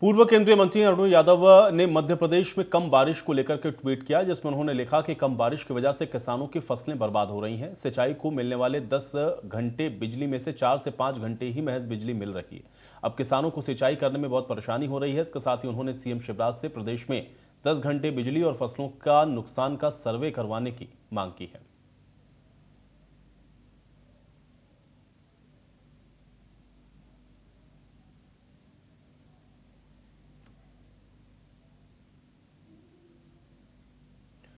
पूर्व केंद्रीय मंत्री अरुण यादव ने मध्य प्रदेश में कम बारिश को लेकर के ट्वीट किया, जिसमें उन्होंने लिखा कि कम बारिश की वजह से किसानों की फसलें बर्बाद हो रही हैं। सिंचाई को मिलने वाले 10 घंटे बिजली में से 4 से 5 घंटे ही महज बिजली मिल रही है। अब किसानों को सिंचाई करने में बहुत परेशानी हो रही है। इसके साथ ही उन्होंने सीएम शिवराज से प्रदेश में 10 घंटे बिजली और फसलों का नुकसान का सर्वे करवाने की मांग की है।